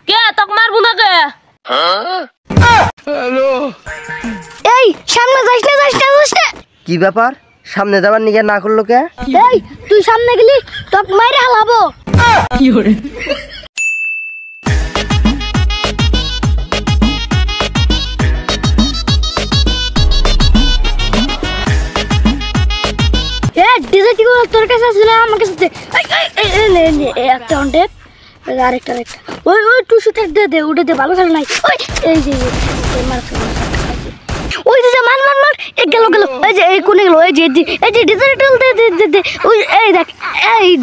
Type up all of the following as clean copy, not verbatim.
কে তক মারবো না কে? হ্যালো এই সামনে যাইস না কি ব্যাপার সামনে যাবার নিকে না করলো কে? এই তুই সামনে গেলি তোক মাইরে হালাবো। কি করে? এ ডিজাইন তোর কাছে আছে না আমার কাছে? এই একটা অন্ডে আরেকটা ওই টুসুটা দে উঠে দে ভালো খেলা নাই। ওই এই যে ওই যে মান এ গেল এই যে এই কোনে গেল এই যে ডিজিটাল দে ওই এই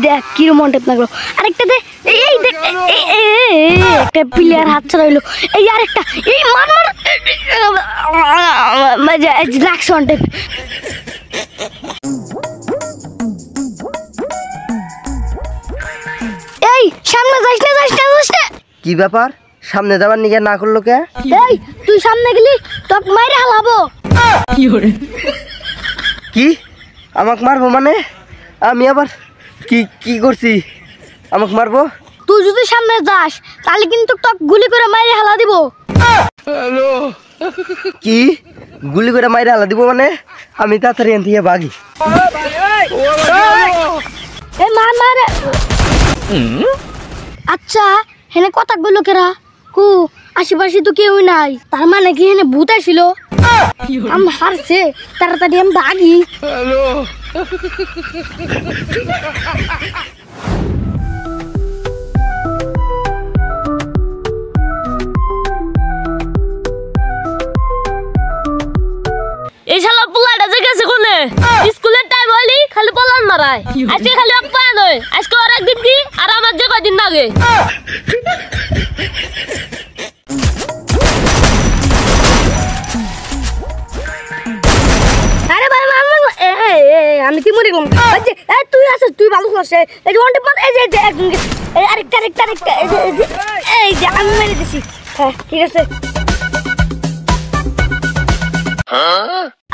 দেখ কি রোমান্টিক লাগলো। আরেকটা দে এই দেখ একটা প্লেয়ার হাত ছাড়াইলো। এই আরেকটা এই মান রাখছন টেপ। এই সামনে যাইস না কি ব্যাপার সামনে যাবার নিকে না করলো কে? এই তুই সামনে গেলি তোক মাইরে হালাবো। কি করে? কি আমাকে মারবো মানে? আমি আবার কি করছি আমাকে মারবো? তুই যদি সামনে যাস তাহলে কিন্তু তোক গুলি করে মাইরে হালা দিব। হ্যালো কি গুলি করে মাইরে হালা দিব মানে? আমি তাড়াতাড়ি এখান থেকে ভাগি। এই মার আচ্ছা হেনে কথা বললো কেরা কু আশেপাশে তো কেউ নাই, তার মানে কি হেনে ভূত আসিল? আম হারছে তাড়াতাড়ি আমি ভাগি। এই শালা পোলাটা যে গেছে কোনে? স্কুলের টাইম হইলি খালি পলান মারায়। আজকে খালি অপ্পা নয়, আজকে আর একদিন কি আর আমার যে কয়দিন লাগে। আরে ভাই আমি কি মরে গেলাম? তুই আছিস, তুই ভালো আছিস? এই যে ওয়ান্টেড মান এই যে আরেকটা এই যে আমি মেরে দিছি। হ্যাঁ ঠিক আছে।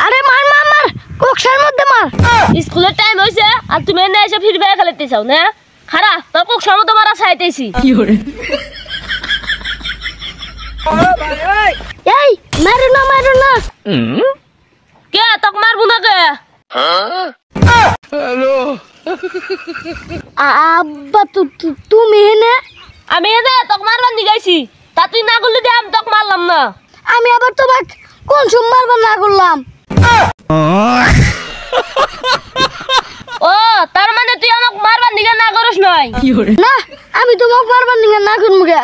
আরে মার কোকসার মধ্যে মার। স্কুলের টাইম হইছে আর তুমি এনে এসে ফির বেয়া খেলতে চাও না? খারা তোর কোকসার মতো মারা চাইতেছি। কি করে? এই মারো না কে তক মারবো না কে? হ্যালো আব্বা তুমি এনে? আমি এনে তক মারবার নিগাইছি, তা তুই না করলি দিয়ে আমি তক মারলাম না। আমি আবার তোমার কোন সময় মারবার না করলাম? ও তার মানে তুই আমাকে মারবার নিগা না করিস নাই? না আমি তোমাকে মারবার নিয়ে না করবো গে।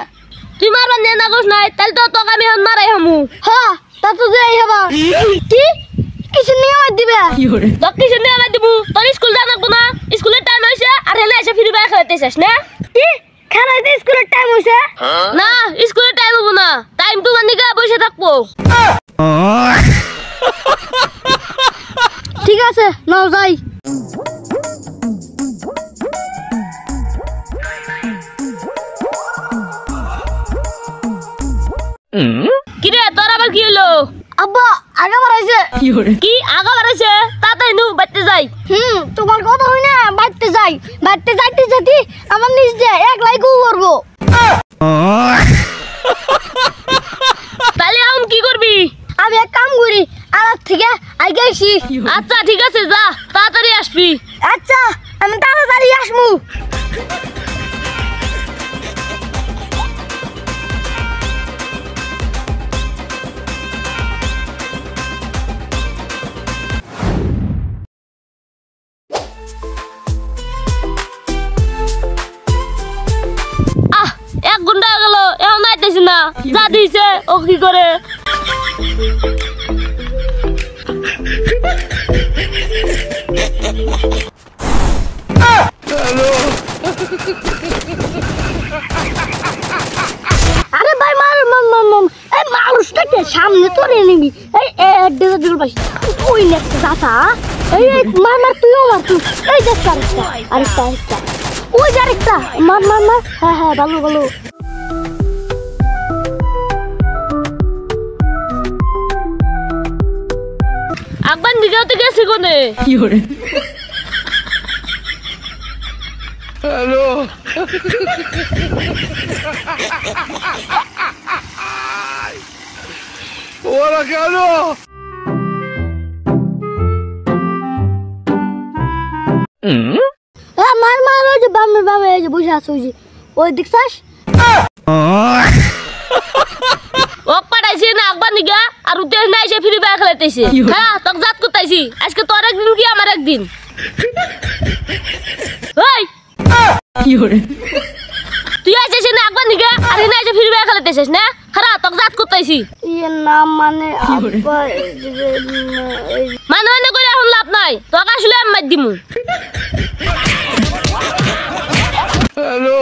তুই মারবার নিয়ে না করিস নাই তাহলে তো তোকে আমি এখন মারাই হামু। হ্যাঁ তা তো যাই হবা। কি কিছু নিয়ে আমার দিবে? তোকে কিছু নিয়ে আমার দিবু? তোর স্কুল যা লাগবো না? স্কুলের টাইম হয়েছে আর হেলে এসে ফিরে বেয়া খেলতে চাস না? কি খেলাইতে স্কুলের টাইম হয়েছে? না স্কুলের টাইম হবো না, টাইম তোমার নিগা বসে থাকবো। ঠিক আছে নাও যাই। কিরে তোর আবার কি হলো? আব্বা আগে বাড়াইছে। কি আগা বাড়াইছে? তাড়াতাড়ি নু বাইতে যাই। তোমার কথা হই না বাইতে যাইতে যেতে আমার নিজ দিয়ে এক লাইক করবো। তাহলে এখন কি করবি? আমি এক কাম করি আর থেকে আগে আসি। আচ্ছা ঠিক আছে যা, তাড়াতাড়ি আসবি। আচ্ছা আমি তাড়াতাড়ি আসবো। এক ঘন্টা গেল এখন আইতেছি না, যা দিছে ও কি করে? আরে ভাই মার এই মানুষটাকে সামনে তোরে নিবি। এই ডিজিটাল পাশে ওই নেক্সট দাতা এই মার তুইও মার তুই। এই দেখ আরেকটা ওই যে আরেকটা মার হ্যাঁ ভালো একবার নিজেও তো গেছি কোনে? হ্যালো ওরা কেন মার মার ওই যে বামে বামে এই যে বসে আছে ওই যে ওই দেখছাস ও পাঠাইছি না একবার নিগা আর উতেশ নাই সে ফ্রি ফায়ার খেলাইতেছে হ্যাঁ তোকে জাত করতেছি আজকে তোর একদিন কি আমার একদিন ওই তুই আইছিস না একবার নিগা আর হিনা এসে ফ্রি ফায়ার খেলাইতেছিস না খারাপ তোকে জাত করতেছি ইয়ে নাম মানে আব্বা মানে মানে করে এখন লাভ নাই তোকে আসলে আমি মার দিমু হ্যালো